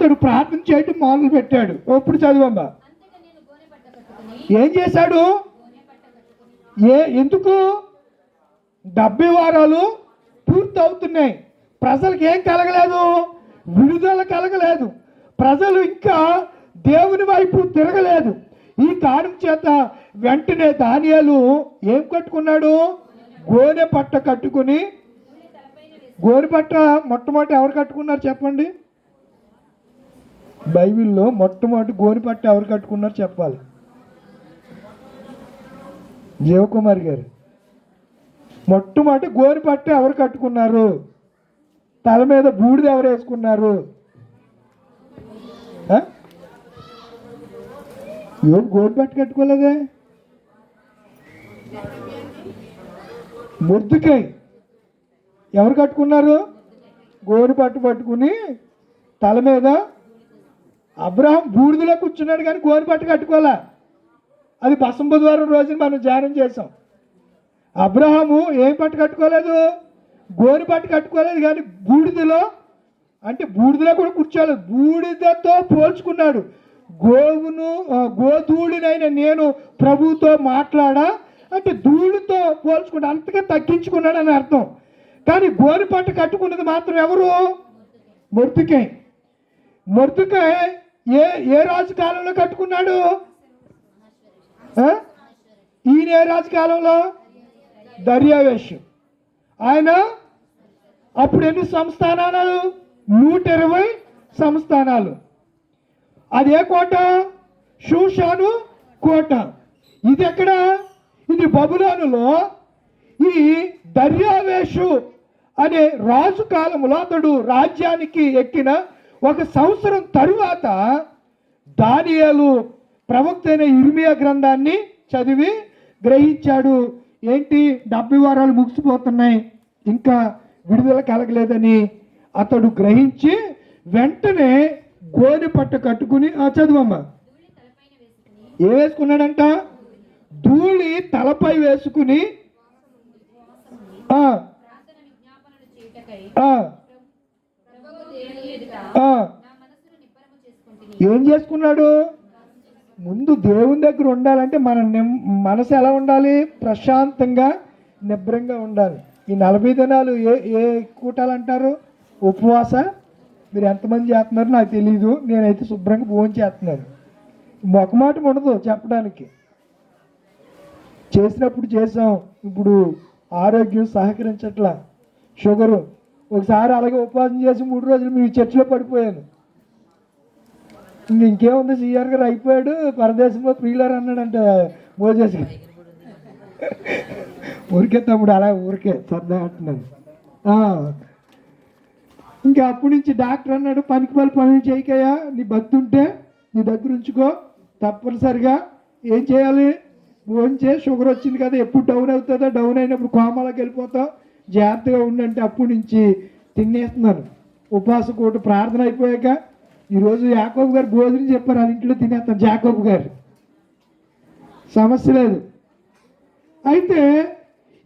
అతడు ప్రార్థన చేయటం మొదలు పెట్టాడు. ఇప్పుడు చదువమ్మా. ఏం చేశాడు? ఎందుకు? 70 వారాలు పూర్తి అవుతున్నాయి. ప్రజలకు ఏం కలగలేదు? విడుదల కలగలేదు. ప్రజలు ఇంకా దేవుని వైపు తిరగలేదు. ఈ కారణం చేత వెంటనే దానియేలు ఏం కట్టుకున్నాడు? గోనె పట్ట కట్టుకుని. గోనె పట్ట మొట్టమొదటి ఎవరు కట్టుకున్నారు చెప్పండి? బైబిల్లో మొట్టమొదటి గోనె పట్ట ఎవరు కట్టుకున్నారు చెప్పాలి? జీవకుమారి గారు. మొట్టమొదటి గోనె పట్ట ఎవరు కట్టుకున్నారు? తల మీద బూడిద ఎవరు వేసుకున్నారు? ఎవరు గోనె పట్ట కట్టుకోలేదే? మొర్దెకై. ఎవరు కట్టుకున్నారు? గోనె పట్టు పట్టుకుని తల మీద. అబ్రహాం బూడిదలో కూర్చున్నాడు కానీ గోనె పట్టు కట్టుకోలే. అది బసం బుధవారం రోజున మనం ధ్యానం చేసాం. అబ్రహాము ఏం పట్టు కట్టుకోలేదు? గోనె పట్టు కట్టుకోలేదు కానీ బూడిదలో, అంటే బూడిదలో కూడా కూర్చోలేదు, బూడిదతో పోల్చుకున్నాడు. గోధూళినైనా నేను ప్రభువుతో మాట్లాడా అంటే ధూళితో పోల్చుకున్నాడు, అంతగా తగ్గించుకున్నాడు అని అర్థం. కానీ గోనె పట్టు కట్టుకున్నది మాత్రం ఎవరు? మొర్దెకై. మొర్దెకై ఏ రాజు కాలంలో కట్టుకున్నాడు? ఈయన ఏ రాజు కాలంలో? దర్యావేషు. ఆయన అప్పుడు ఎన్ని సంస్థానాలు? 120 సంస్థానాలు. అదే కోట? షూషాను కోట. ఇది ఎక్కడ? ఇది బబులోనులో. ఈ దర్యావేషు అనే రాజు కాలంలో అతడు రాజ్యానికి ఎక్కిన 1 సంవత్సరం తరువాత దానియేలు ప్రవక్త అయిన ఇర్మియా గ్రంథాన్ని చదివి గ్రహించాడు. ఏంటి? 70 వారాలు ముగిసిపోతున్నాయి, ఇంకా విడుదల కలగలేదని అతడు గ్రహించి వెంటనే గోనె పట్ట కట్టుకుని. చదువమ్మా. ఏం వేసుకున్నాడంట? ధూళి తలపై వేసుకుని ఏం చేసుకున్నాడు? ముందు దేవుని దగ్గర ఉండాలంటే మన మనసు ఎలా ఉండాలి? ప్రశాంతంగా నిబ్రంగా ఉండాలి. ఈ 40 దినాలు ఏ కూటాలు అంటారు? ఉపవాస. మీరు ఎంతమంది చేస్తున్నారో నాకు తెలీదు. నేనైతే శుభ్రంగా భోజనం చేస్తున్నాను. మొకమాటం ఉండదు చెప్పడానికి. చేసినప్పుడు చేసాం, ఇప్పుడు ఆరోగ్యం సహకరించట్లా, షుగరు. ఒకసారి అలాగే ఉపవాసం చేసి 3 రోజులు మీ చర్చిలో పడిపోయాను. ఇంకేముంది, సిఆర్ గారు అయిపోయాడు, పరదేశంలో ప్రియులారు అన్నాడంట మోజేస్. ఊరికే తమ్ముడు, అలా ఊరికే సరదా అంటున్నాను. ఇంకా అప్పటి నుంచి డాక్టర్ అన్నాడు, పనులు చేయకయ్యా, నీ భక్తి ఉంటే నీ దగ్గర ఉంచుకో, తప్పనిసరిగా ఏం చేయాలి? భోంచే. షుగర్ వచ్చింది కదా, ఎప్పుడు డౌన్ అవుతుందో, డౌన్ అయినప్పుడు కోమాలోకి వెళ్ళిపోతాం, జాగ్రత్తగా ఉండంటే అప్పటి నుంచి తినేస్తున్నాను. ఉపవాసం కూడా ప్రార్థన అయిపోయాక ఈరోజు యాకోబు గారు భోజనం చెప్పారు, అది ఇంట్లో తినేస్తాను. జాకోబు గారు సమస్య లేదు. అయితే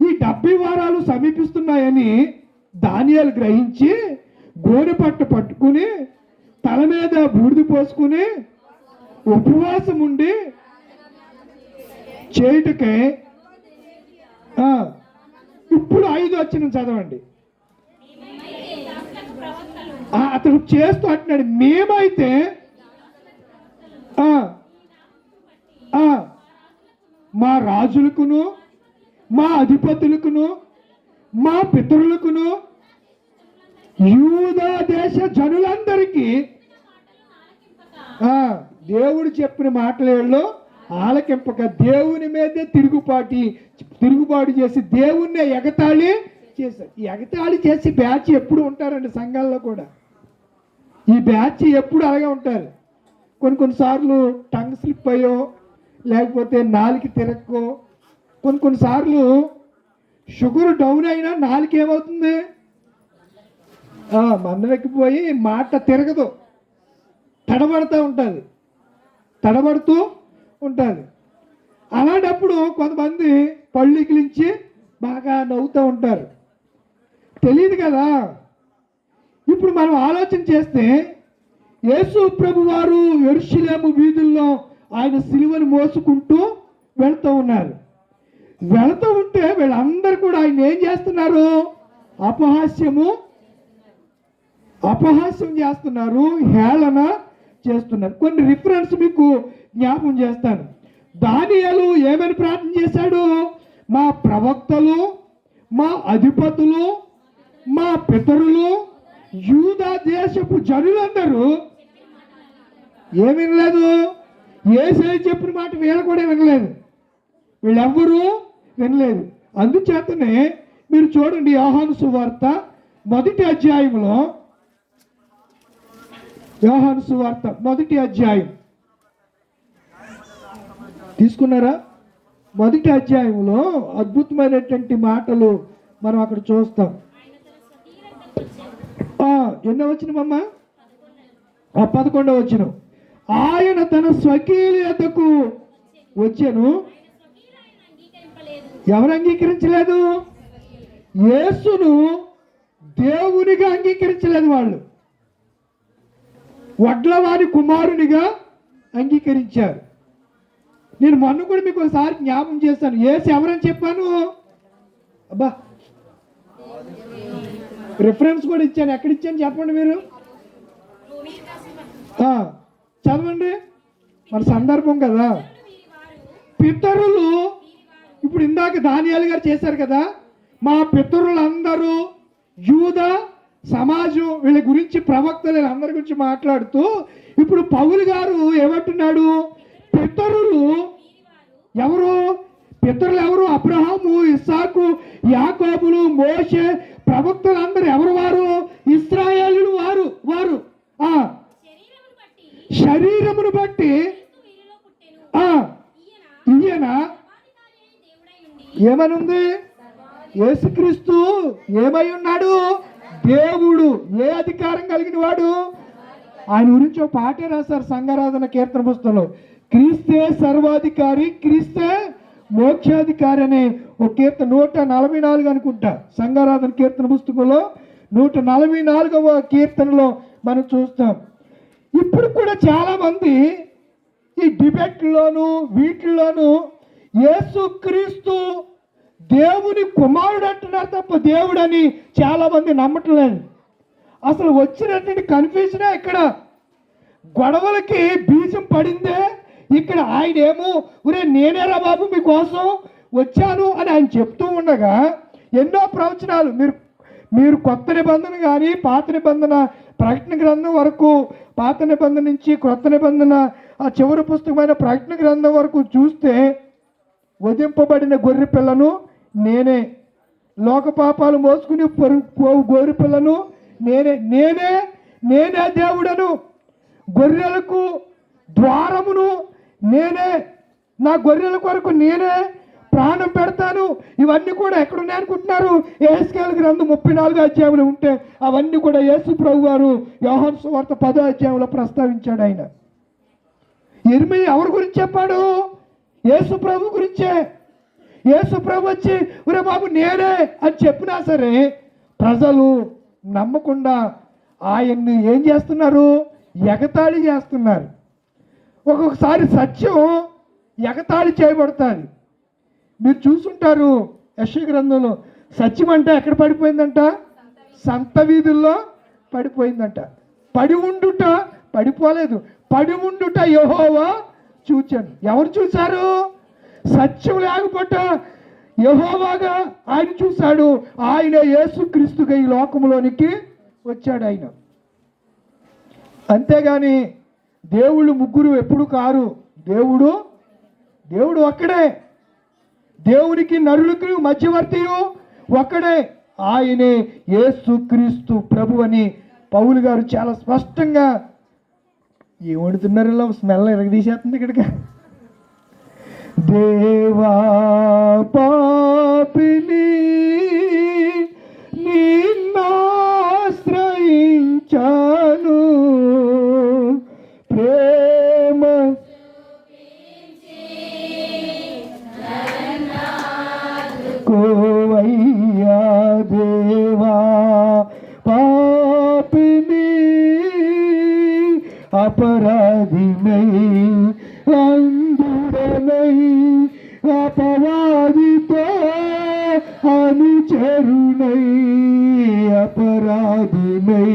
ఈ 70 వారాలు సమీపిస్తున్నాయని దానియేలు గ్రహించి గోనె పట్ట పట్టుకుని తల మీద బూడిద పోసుకుని ఉపవాసం ఉండి చేయుటకై. ఇప్పుడు 5 వచ్చిన చదవండి. అతడు చేస్తూ అంటున్నాడు, మేమైతే మా రాజులకును మా అధిపతులకును మా పితరులకును యూదా దేశ జనులందరికీ దేవుడు చెప్పిన మాటలేళ్ళు ఆలకింపక దేవుని మీదే తిరుగుబాటు చేసి దేవుణ్ణి ఎగతాళి చేశారు. ఈ ఎగతాళి చేసి బ్యాచ్ ఎప్పుడు ఉంటారండి సంఘాల్లో కూడా. ఈ బ్యాచ్ ఎప్పుడు అలాగే ఉంటారు. కొన్నిసార్లు టంగ్ స్లిప్ అయ్యో, లేకపోతే నాలుక తిరక్కో, కొన్నిసార్లు షుగర్ డౌన్ అయినా నాలుక ఏమవుతుంది? మందమెక్కిపోయి మాట తిరగదు, తడబడుతూ ఉంటుంది. అలాంటప్పుడు కొంతమంది పళ్ళు ఇకిలించి బాగా నవ్వుతూ ఉంటారు. తెలియదు కదా. ఇప్పుడు మనం ఆలోచన చేస్తే యేసు ప్రభు వారు యెరూషలేము వీధుల్లో ఆయన సిలువను మోసుకుంటూ వెళ్తూ ఉన్నారు. వెళుతూ ఉంటే వీళ్ళందరూ కూడా ఆయన ఏం చేస్తున్నారు? అపహాస్యం చేస్తున్నారు, హేళన చేస్తున్నారు. కొన్ని రిఫరెన్స్ మీకు జ్ఞాపం చేస్తాను. దానియేలు ఏమని ప్రార్థన చేశాడు? మా ప్రవక్తలు, మా అధిపతులు, మా పితరులు, యూదా దేశపు జనులందరూ ఏమి వినలేదు. యేసయ్య చెప్పిన మాట వీళ్ళు కూడా వినలేదు. వీళ్ళెవ్వరూ వినలేదు. అందుచేతనే మీరు చూడండి, యోహాను సువార్త మొదటి అధ్యాయంలో, యోహాను సువార్త మొదటి అధ్యాయం తీసుకున్నారా? మొదటి అధ్యాయంలో అద్భుతమైనటువంటి మాటలు మనం అక్కడ చూస్తాం. ఎన్నో వచ్చినమ్మా? 11వ వచనం. ఆయన తన స్వకీయతకు వచ్చాను. ఎవరు అంగీకరించలేదు? యేసును దేవునిగా అంగీకరించలేదు. వాళ్ళు వడ్లవారి కుమారునిగా అంగీకరించారు. నేను మొన్న కూడా మీకు ఒకసారి జ్ఞాపం చేస్తాను. యేసు ఎవరని చెప్పాను? అబ్బా, రిఫరెన్స్ కూడా ఇచ్చాను. ఎక్కడ ఇచ్చాను చెప్పండి మీరు. చదవండి, మన సందర్భం కదా. పితరులు, ఇప్పుడు ఇందాక దానియేలు గారు చేశారు కదా, మా పితరులందరూ, యూదా సమాజం, వీళ్ళ గురించి ప్రవక్తలు వీళ్ళందరి గురించి మాట్లాడుతూ ఇప్పుడు పౌలు గారు ఏమంటున్నాడు? పితరులు ఎవరు? పితరులు ఎవరు? అబ్రహాము, ఇస్సాకు, యాకోబులు, మోషే, ప్రవక్తలందరూ ఎవరు? వారు ఇశ్రాయేలులు. వారు శరీరమును బట్టి ఈయన ఏమనుంది? యేసుక్రీస్తు ఏమై ఉన్నాడు? దేవుడు. ఏ అధికారం కలిగిన వాడు? ఆయన గురించి ఒక పాటే రాశారు సంఘారాధన కీర్తన పుస్తకంలో. క్రీస్తే సర్వాధికారి, క్రీస్తే మోక్షాధికారి అనే ఒక కీర్తన 144 అనుకుంటా సంఘారాధన కీర్తన పుస్తకంలో 144వ కీర్తనలో మనం చూస్తాం. ఇప్పుడు కూడా చాలామంది ఈ డిబేట్లోను వీటిల్లోనూ యేసుక్రీస్తు దేవుని కుమారుడు అంటున్నారు తప్ప దేవుడని చాలామంది నమ్మట్లేదు. అసలు వచ్చినటువంటి కన్ఫ్యూజనే ఇక్కడ. గొడవలకి బీజం పడిందే ఇక్కడ. ఆయన ఏమో ఒరే నేనేరా బాబు మీకోసం వచ్చాను అని ఆయన చెప్తూ ఉండగా ఎన్నో ప్రవచనాలు మీరు కొత్త నిబంధన కానీ పాత నిబంధన ప్రకటన గ్రంథం వరకు, పాత నిబంధన నుంచి కొత్త నిబంధన ఆ చివరి పుస్తకమైన ప్రకటన గ్రంథం వరకు చూస్తే వధింపబడిన గొర్రె పిల్లను నేనే, లోక పాపాలు మోసుకుని గొర్రె పిల్లను నేనే దేవుడను, గొర్రెలకు ద్వారమును నేనే, నా గొర్రెల కొరకు నేనే ప్రాణం పెడతాను. ఇవన్నీ కూడా ఎక్కడున్నాయి అనుకుంటున్నారు? యెహెజ్కేలు గ్రంథం 34 అధ్యాయంలో ఉంటే అవన్నీ కూడా యేసు ప్రభు వారు యోహాను సువార్త 10వ అధ్యాయంలో ప్రస్తావించాడు. ఆయన యిర్మీయా ఎవరి గురించి చెప్పాడు? యేసు ప్రభు గురించే. యేసు ప్రభు వచ్చి ఒరే బాబు నేనే అని చెప్పినా సరే ప్రజలు నమ్మకుండా ఆయన్ని ఏం చేస్తున్నారు? ఎగతాళి చేస్తున్నారు. ఒక్కొక్కసారి సత్యం ఎగతాళి చేయబడుతుంది. మీరు చూసుంటారు యెషయా గ్రంథంలో సత్యం అంటే ఎక్కడ పడిపోయిందంట? సంత వీధుల్లో పడిపోయిందంట. పడి ఉండుట పడిపోలేదు, పడి ఉండుట యెహోవా చూచాను. ఎవరు చూశారు? సత్యం లేకపోతే యెహోవాగా ఆయన చూశాడు. ఆయన యేసుక్రీస్తుగా ఈ లోకంలోనికి వచ్చాడు ఆయన. అంతేగాని దేవుళ్ళు ముగ్గురు ఎప్పుడు కారు. దేవుడు ఒక్కడే. దేవునికి నరులకు మధ్యవర్తియు ఒక్కడే. ఆయనే యేసుక్రీస్తు ప్రభు అని పౌలు గారు చాలా స్పష్టంగా. ఏం వండుతున్నారు? స్మెల్ ఎరగదీసేస్తుంది ఇక్కడికి. దేవా పాపిని నిన్నాశ్రయించాను, ప్రేమ కోవయ్యా. దేవా పాపిని అపరాధినై అందుడనై అపవాదితో అనుచరునై అపరాధినై